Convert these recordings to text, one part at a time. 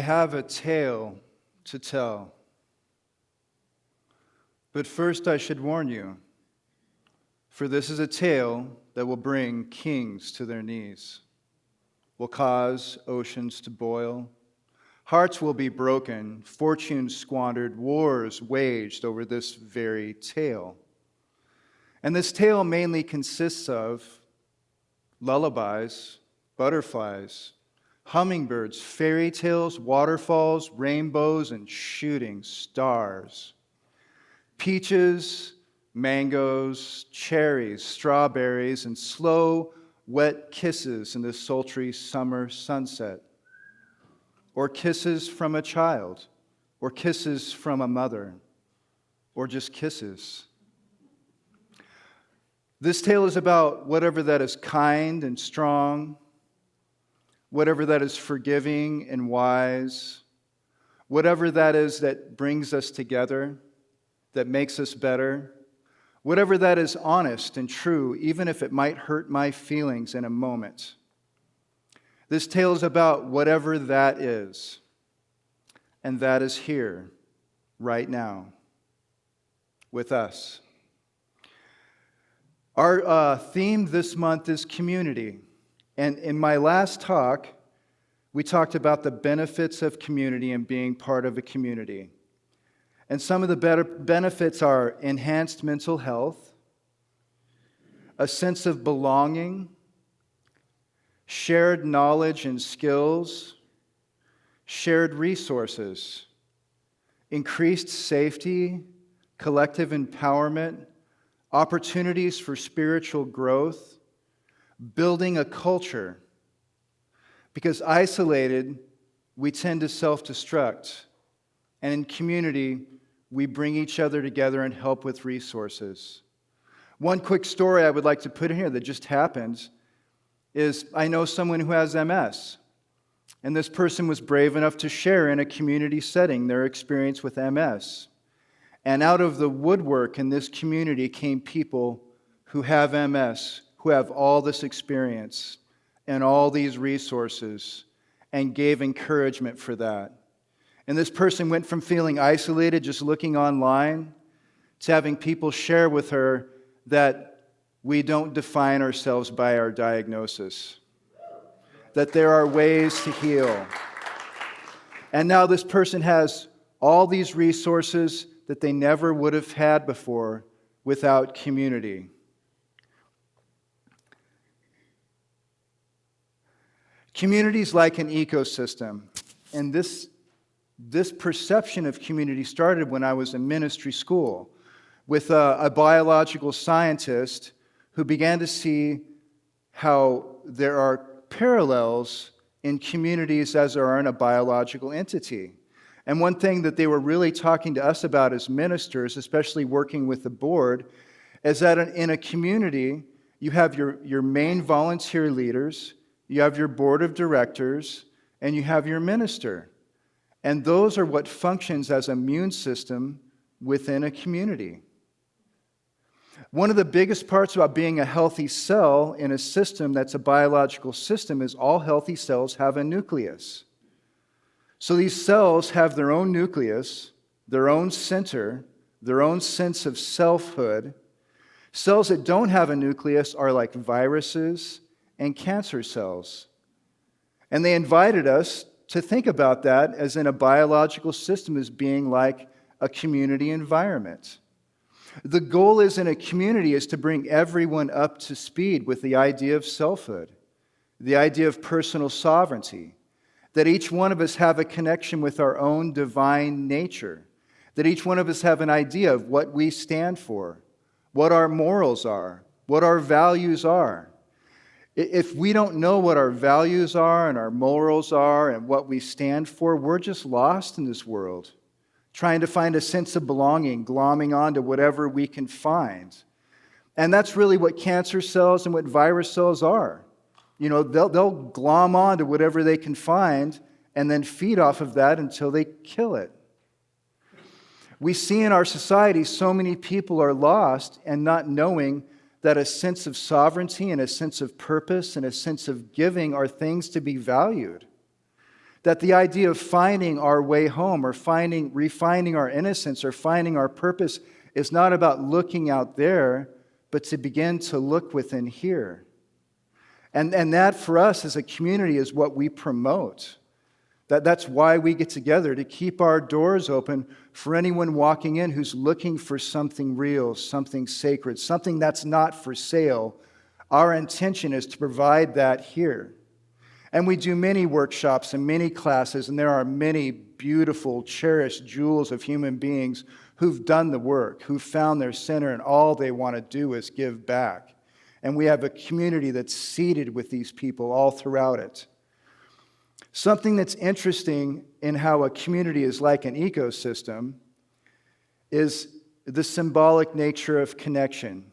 I have a tale to tell. But first I should warn you, for this is a tale that will bring kings to their knees, will cause oceans to boil, hearts will be broken, fortunes squandered, wars waged over this very tale. And this tale mainly consists of lullabies, butterflies, hummingbirds, fairy tales, waterfalls, rainbows, and shooting stars. Peaches, mangoes, cherries, strawberries, and slow, wet kisses in the sultry summer sunset. Or kisses from a child, or kisses from a mother, or just kisses. This tale is about whatever that is kind and strong, whatever that is forgiving and wise, whatever that is that brings us together, that makes us better, whatever that is honest and true, even if it might hurt my feelings in a moment. This tale is about whatever that is, and that is here, right now, with us. Our theme this month is community. And in my last talk, we talked about the benefits of community and being part of a community. And some of the better benefits are enhanced mental health, a sense of belonging, shared knowledge and skills, shared resources, increased safety, collective empowerment, opportunities for spiritual growth, building a culture. Because isolated, we tend to self-destruct. And in community, we bring each other together and help with resources. One quick story I would like to put in here that just happened is I know someone who has MS. And this person was brave enough to share in a community setting their experience with MS. And out of the woodwork in this community came people who have MS, who have all this experience and all these resources, and gave encouragement for that. And this person went from feeling isolated, just looking online, to having people share with her that we don't define ourselves by our diagnosis, that there are ways to heal. And now this person has all these resources that they never would have had before without community. Community is like an ecosystem, and this perception of community started when I was in ministry school with a biological scientist who began to see how there are parallels in communities as there are in a biological entity. And one thing that they were really talking to us about as ministers, especially working with the board, is that in a community, you have your main volunteer leaders, you have your board of directors, and you have your minister. And those are what functions as an immune system within a community. One of the biggest parts about being a healthy cell in a system that's a biological system is all healthy cells have a nucleus. So these cells have their own nucleus, their own center, their own sense of selfhood. Cells that don't have a nucleus are like viruses and cancer cells. And they invited us to think about that as in a biological system as being like a community environment. The goal is in a community is to bring everyone up to speed with the idea of selfhood, the idea of personal sovereignty, that each one of us have a connection with our own divine nature, that each one of us have an idea of what we stand for, what our morals are, what our values are. If we don't know what our values are and our morals are and what we stand for, we're just lost in this world, trying to find a sense of belonging, glomming onto whatever we can find. And that's really what cancer cells and what virus cells are. You know, they'll glom onto whatever they can find and then feed off of that until they kill it. We see in our society so many people are lost and not knowing that a sense of sovereignty and a sense of purpose and a sense of giving are things to be valued. That the idea of finding our way home or refining our innocence or finding our purpose is not about looking out there, but to begin to look within here. And that for us as a community is what we promote. That's why we get together, to keep our doors open for anyone walking in who's looking for something real, something sacred, something that's not for sale. Our intention is to provide that here. And we do many workshops and many classes, and there are many beautiful, cherished jewels of human beings who've done the work, who've found their center, and all they want to do is give back. And we have a community that's seated with these people all throughout it. Something that's interesting in how a community is like an ecosystem is the symbolic nature of connection.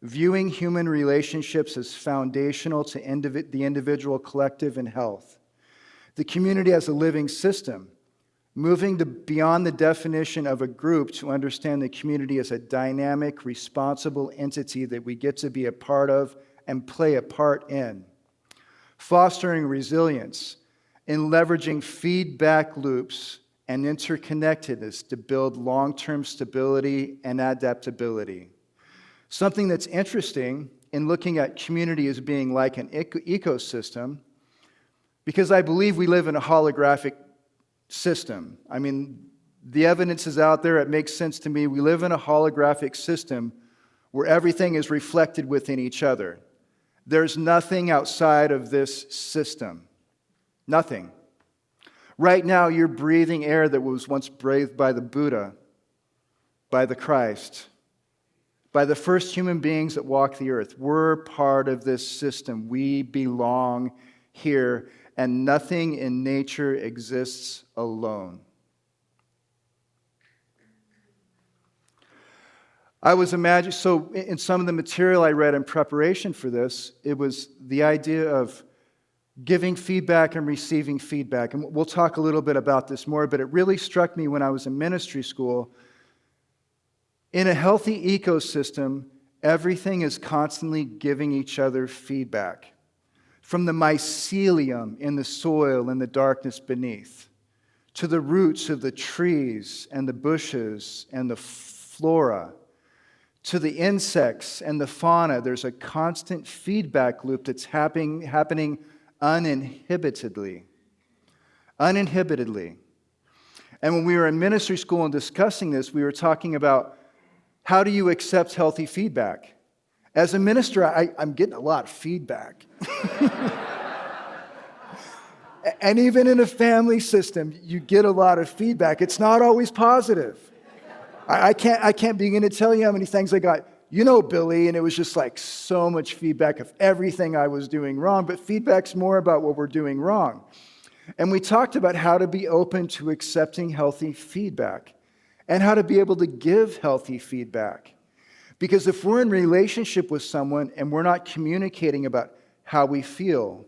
Viewing human relationships as foundational to the individual, collective, and health. The community as a living system, moving beyond the definition of a group to understand the community as a dynamic, responsible entity that we get to be a part of and play a part in. Fostering resilience in leveraging feedback loops and interconnectedness to build long-term stability and adaptability. Something that's interesting in looking at community as being like an ecosystem, because I believe we live in a holographic system. I mean, the evidence is out there. It makes sense to me. We live in a holographic system where everything is reflected within each other. There's nothing outside of this system. Nothing. Right now, you're breathing air that was once breathed by the Buddha, by the Christ, by the first human beings that walked the earth. We're part of this system. We belong here, and nothing in nature exists alone. So in some of the material I read in preparation for this, it was the idea of giving feedback and receiving feedback. And we'll talk a little bit about this more, but it really struck me when I was in ministry school. In a healthy ecosystem, everything is constantly giving each other feedback. From the mycelium in the soil and the darkness beneath, to the roots of the trees and the bushes and the flora, to the insects and the fauna, there's a constant feedback loop that's happening uninhibitedly. Uninhibitedly. And when we were in ministry school and discussing this, we were talking about how do you accept healthy feedback? As a minister, I'm getting a lot of feedback. And even in a family system, you get a lot of feedback. It's not always positive. I can't begin to tell you how many things I got. You know, Billy, and it was just like so much feedback of everything I was doing wrong, but feedback's more about what we're doing wrong. And we talked about how to be open to accepting healthy feedback and how to be able to give healthy feedback. Because if we're in relationship with someone and we're not communicating about how we feel,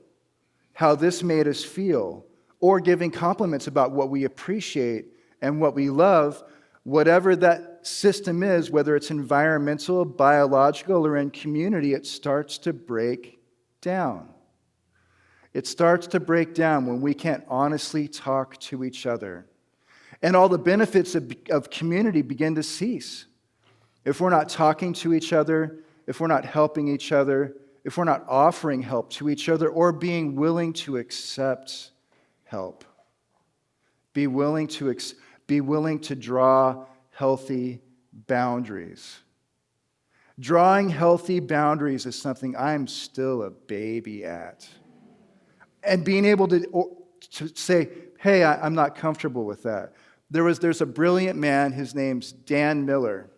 how this made us feel, or giving compliments about what we appreciate and what we love, whatever that system is, whether it's environmental, biological, or in community, it starts to break down. It starts to break down when we can't honestly talk to each other. And all the benefits of community begin to cease. If we're not talking to each other, if we're not helping each other, if we're not offering help to each other, or being willing to accept help. Be willing to draw healthy boundaries. Drawing healthy boundaries is something I'm still a baby at. And being able to say, hey, I'm not comfortable with that. There's a brilliant man, his name's Dan Miller.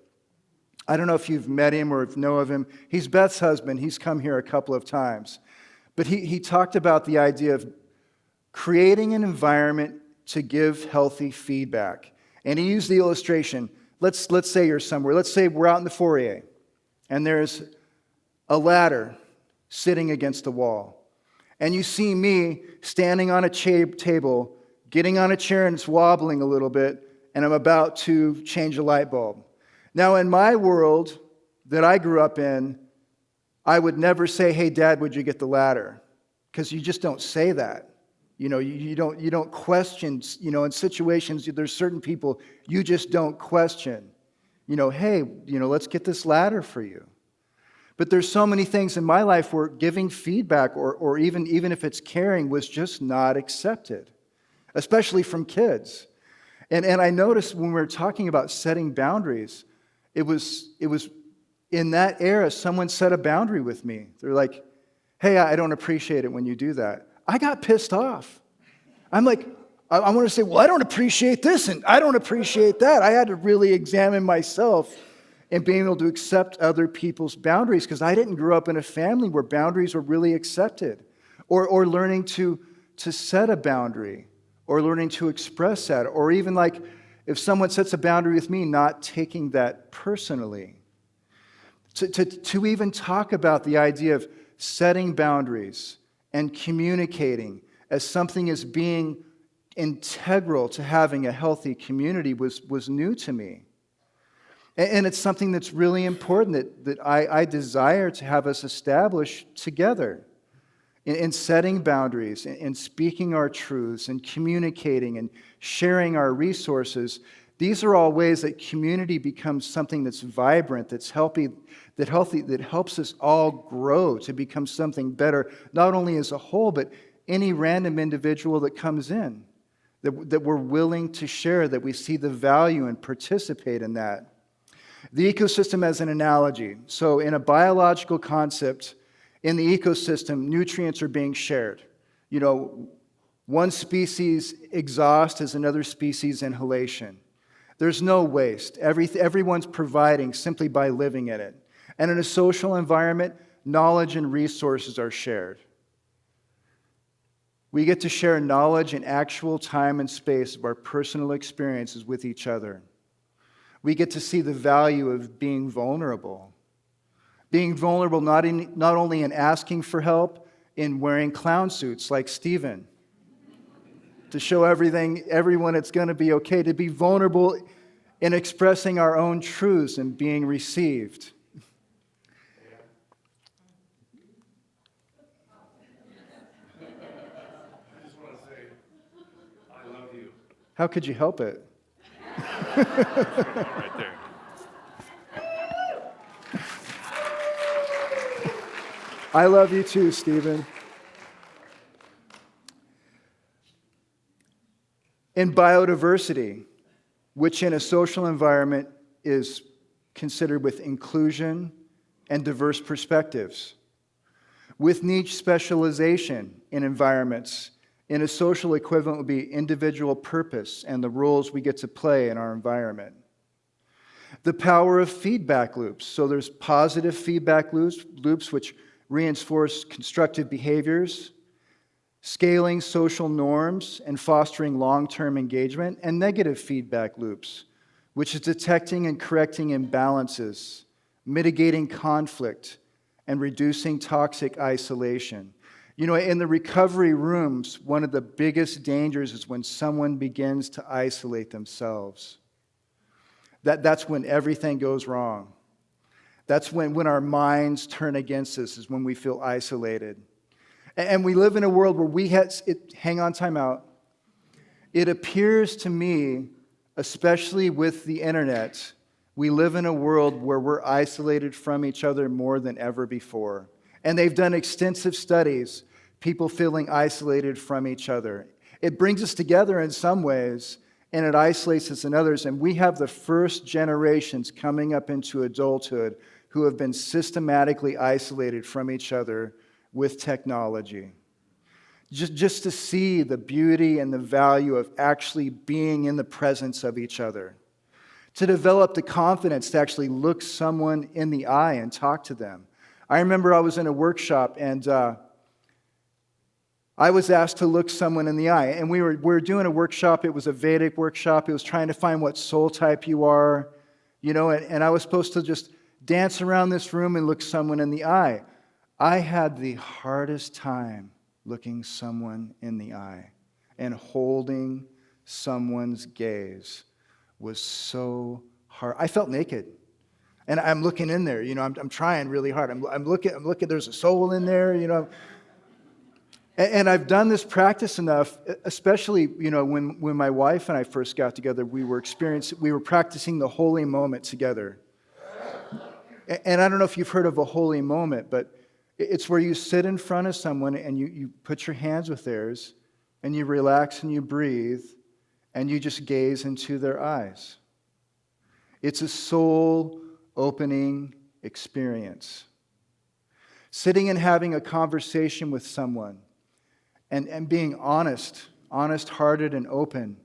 I don't know if you've met him or know of him. He's Beth's husband. He's come here a couple of times. But he talked about the idea of creating an environment to give healthy feedback. And he used the illustration. Let's say you're somewhere. Let's say we're out in the foyer, and there's a ladder sitting against the wall. And you see me standing on a table, getting on a chair, and it's wobbling a little bit, and I'm about to change a light bulb. Now, in my world that I grew up in, I would never say, hey, Dad, would you get the ladder? Because you just don't say that. You don't question, in situations, there's certain people you just don't question. Hey, let's get this ladder for you. But there's so many things in my life where giving feedback or even if it's caring was just not accepted, especially from kids. And I noticed when we were talking about setting boundaries, it was in that era, someone set a boundary with me. They're like, hey, I don't appreciate it when you do that. I got pissed off. I'm like, I want to say, well, I don't appreciate this and I don't appreciate that. I had to really examine myself and being able to accept other people's boundaries because I didn't grow up in a family where boundaries were really accepted or learning to set a boundary or learning to express that or even like if someone sets a boundary with me, not taking that personally. To even talk about the idea of setting boundaries and communicating as something as being integral to having a healthy community was new to me. And it's something that's really important that I desire to have us establish together in setting boundaries, in speaking our truths, and communicating and sharing our resources. These are all ways that community becomes something that's vibrant, that's healthy, that helps us all grow to become something better, not only as a whole, but any random individual that comes in, that we're willing to share, that we see the value and participate in that. The ecosystem as an analogy. So in a biological concept, in the ecosystem, nutrients are being shared. One species exhaust is another species inhalation. There's no waste. Everyone's providing simply by living in it. And in a social environment, knowledge and resources are shared. We get to share knowledge in actual time and space of our personal experiences with each other. We get to see the value of being vulnerable. Being vulnerable not only in asking for help, in wearing clown suits like Stephen, to show everyone it's going to be okay, to be vulnerable in expressing our own truths and being received. I just want to say, I love you. How could you help it? Right there. I love you too, Stephen. In biodiversity, which in a social environment is considered with inclusion and diverse perspectives, with niche specialization in environments, in a social equivalent would be individual purpose and the roles we get to play in our environment. The power of feedback loops. So there's positive feedback loops which reinforce constructive behaviors, scaling social norms and fostering long-term engagement, and negative feedback loops, which is detecting and correcting imbalances, mitigating conflict, and reducing toxic isolation. In the recovery rooms, one of the biggest dangers is when someone begins to isolate themselves. That's when everything goes wrong. That's when our minds turn against us, is when we feel isolated. And we live in a world where hang on, time out. It appears to me, especially with the internet, we live in a world where we're isolated from each other more than ever before. And they've done extensive studies, people feeling isolated from each other. It brings us together in some ways, and it isolates us in others. And we have the first generations coming up into adulthood who have been systematically isolated from each other with technology. Just to see the beauty and the value of actually being in the presence of each other. To develop the confidence to actually look someone in the eye and talk to them. I remember I was in a workshop and I was asked to look someone in the eye. And we were doing a workshop. It was a Vedic workshop. It was trying to find what soul type you are. And I was supposed to just dance around this room and look someone in the eye. I had the hardest time looking someone in the eye, and holding someone's gaze was so hard. I felt naked, and I'm looking in there. I'm trying really hard. I'm looking. There's a soul in there. And I've done this practice enough, especially, when my wife and I first got together, we were practicing the holy moment together. And I don't know if you've heard of a holy moment, but it's where you sit in front of someone and you put your hands with theirs and you relax and you breathe and you just gaze into their eyes. It's a soul-opening experience. Sitting and having a conversation with someone and being honest-hearted and open.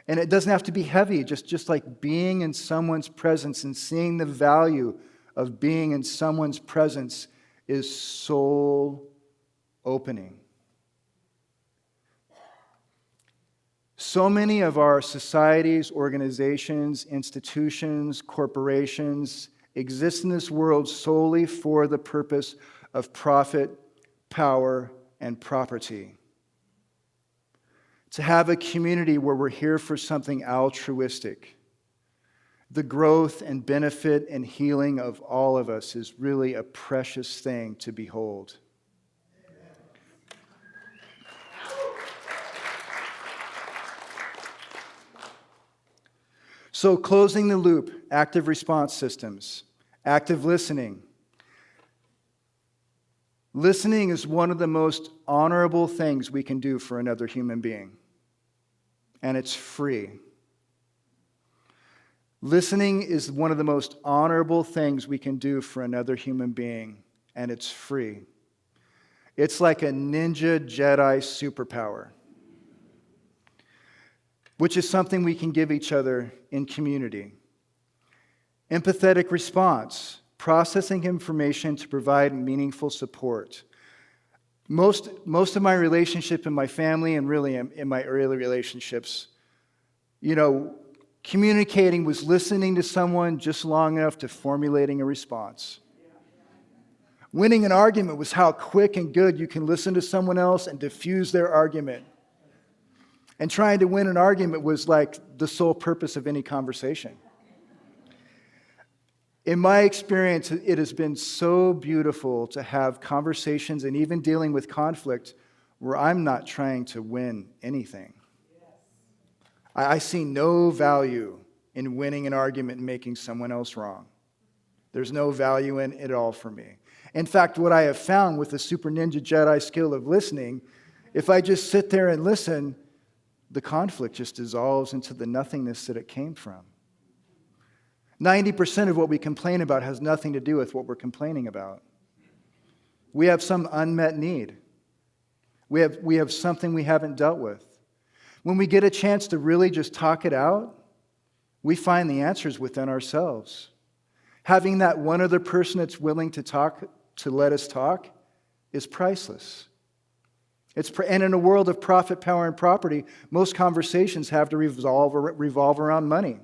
And it doesn't have to be heavy, just like being in someone's presence and seeing the value of being in someone's presence is soul-opening. So many of our societies, organizations, institutions, corporations exist in this world solely for the purpose of profit, power, and property. To have a community where we're here for something altruistic. The growth and benefit and healing of all of us is really a precious thing to behold. So, closing the loop, active response systems, active listening. Listening is one of the most honorable things we can do for another human being. And it's free. Listening is one of the most honorable things we can do for another human being, and it's free. It's like a ninja Jedi superpower, which is something we can give each other in community. Empathetic response, processing information to provide meaningful support. Most of my relationship in my family and really in my early relationships, communicating was listening to someone just long enough to formulating a response. Winning an argument was how quick and good you can listen to someone else and diffuse their argument. And trying to win an argument was like the sole purpose of any conversation. In my experience, it has been so beautiful to have conversations and even dealing with conflict where I'm not trying to win anything. I see no value in winning an argument and making someone else wrong. There's no value in it at all for me. In fact, what I have found with the super ninja Jedi skill of listening, if I just sit there and listen, the conflict just dissolves into the nothingness that it came from. 90% of what we complain about has nothing to do with what we're complaining about. We have some unmet need. We have something we haven't dealt with. When we get a chance to really just talk it out, we find the answers within ourselves. Having that one other person that's willing to let us talk, is priceless. And in a world of profit, power, and property, most conversations have to revolve around money,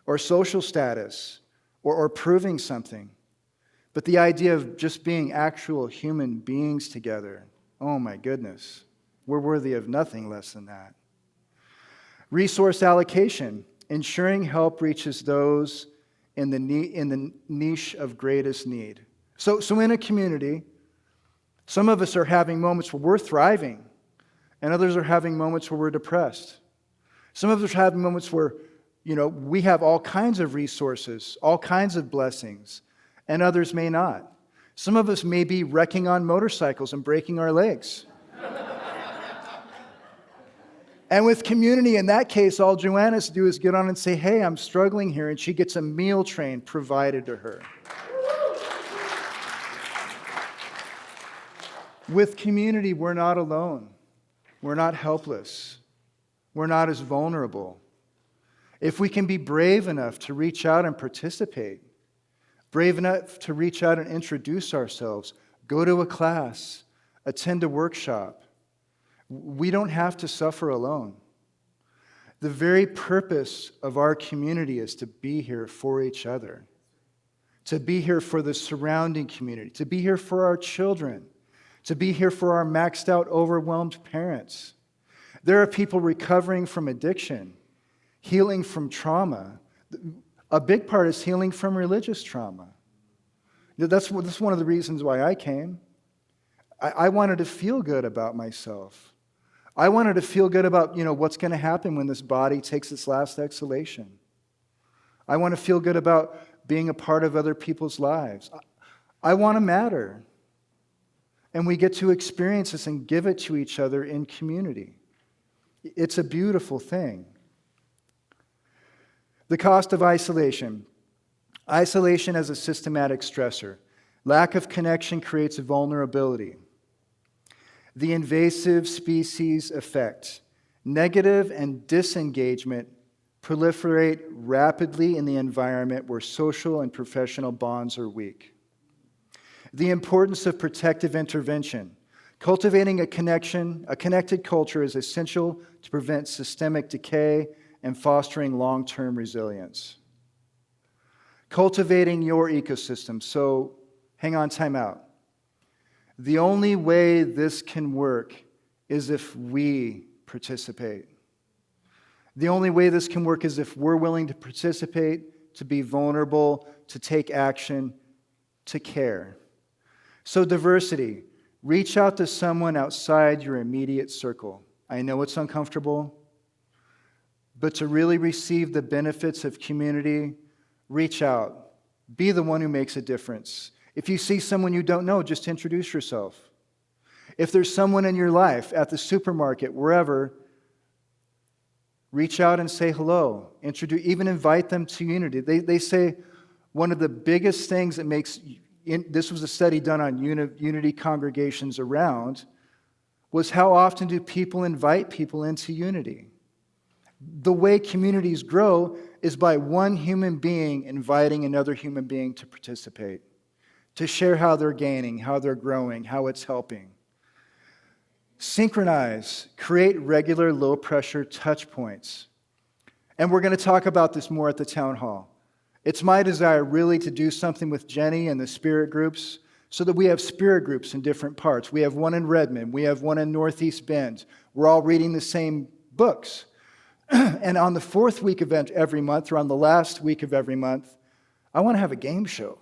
or social status, or proving something. But the idea of just being actual human beings together, oh my goodness, we're worthy of nothing less than that. Resource allocation, ensuring help reaches those in the niche of greatest need. So in a community, some of us are having moments where we're thriving, and others are having moments where we're depressed. Some of us are having moments where we have all kinds of resources, all kinds of blessings, and others may not. Some of us may be wrecking on motorcycles and breaking our legs. And with community, in that case, all Joanna has to do is get on and say, hey, I'm struggling here, and she gets a meal train provided to her. With community, we're not alone. We're not helpless. We're not as vulnerable. If we can be brave enough to reach out and participate, brave enough to reach out and introduce ourselves, go to a class, attend a workshop, we don't have to suffer alone. The very purpose of our community is to be here for each other, to be here for the surrounding community, to be here for our children, to be here for our maxed out, overwhelmed parents. There are people recovering from addiction, healing from trauma. A big part is healing from religious trauma. That's one of the reasons why I came. I wanted to feel good about myself. I wanted to feel good about, what's going to happen when this body takes its last exhalation. I want to feel good about being a part of other people's lives. I want to matter. And we get to experience this and give it to each other in community. It's a beautiful thing. The cost of isolation. Isolation as a systematic stressor. Lack of connection creates a vulnerability. The invasive species effect. Negative and disengagement proliferate rapidly in the environment where social and professional bonds are weak. The importance of protective intervention. Cultivating a connected culture is essential to prevent systemic decay and fostering long-term resilience. Cultivating your ecosystem. So, hang on, time out. The only way this can work is if we participate. The only way this can work is if we're willing to participate, to be vulnerable, to take action, to care. So diversity. Reach out to someone outside your immediate circle. I know it's uncomfortable, but to really receive the benefits of community, reach out. Be the one who makes a difference. If you see someone you don't know, just introduce yourself. If there's someone in your life, at the supermarket, wherever, reach out and say hello. Even invite them to unity. They say one of the biggest things that makes, this was a study done on unity congregations around, was how often do people invite people into unity? The way communities grow is by one human being inviting another human being to participate, to share how they're gaining, how they're growing, how it's helping. Synchronize, create regular low-pressure touch points. And we're going to talk about this more at the town hall. It's my desire really to do something with Jenny and the spirit groups so that we have spirit groups in different parts. We have one in Redmond. We have one in Northeast Bend. We're all reading the same books. And on the fourth week of every month, or on the last week of every month, I want to have a game show.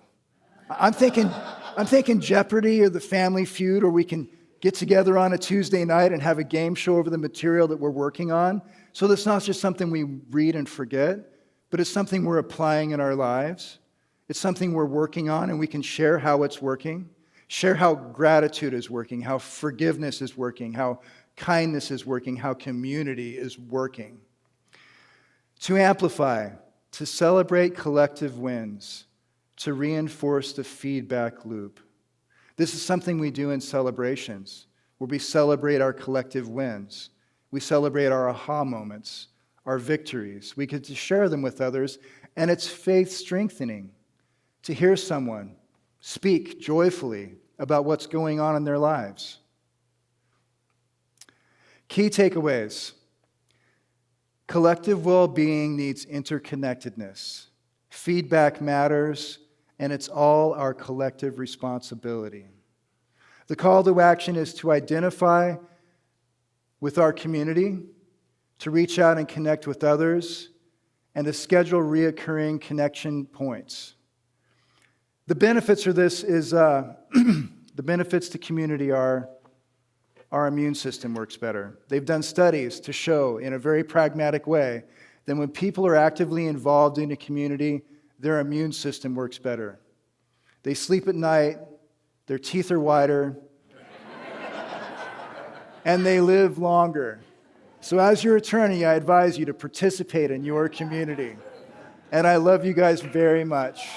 I'm thinking Jeopardy or the Family Feud, or we can get together on a Tuesday night and have a game show over the material that we're working on. So that's not just something we read and forget, but it's something we're applying in our lives. It's something we're working on, and we can share how it's working, share how gratitude is working, how forgiveness is working, how kindness is working, how community is working. To amplify, to celebrate collective wins, to reinforce the feedback loop. This is something we do in celebrations, where we celebrate our collective wins. We celebrate our aha moments, our victories. We get to share them with others, and it's faith strengthening to hear someone speak joyfully about what's going on in their lives. Key takeaways. Collective well-being needs interconnectedness. Feedback matters, and it's all our collective responsibility. The call to action is to identify with our community, to reach out and connect with others, and to schedule reoccurring connection points. The benefits of this is, the benefits to community are our immune system works better. They've done studies to show in a very pragmatic way that when people are actively involved in a community, their immune system works better. They sleep at night, their teeth are whiter, and they live longer. So as your attorney, I advise you to participate in your community. And I love you guys very much.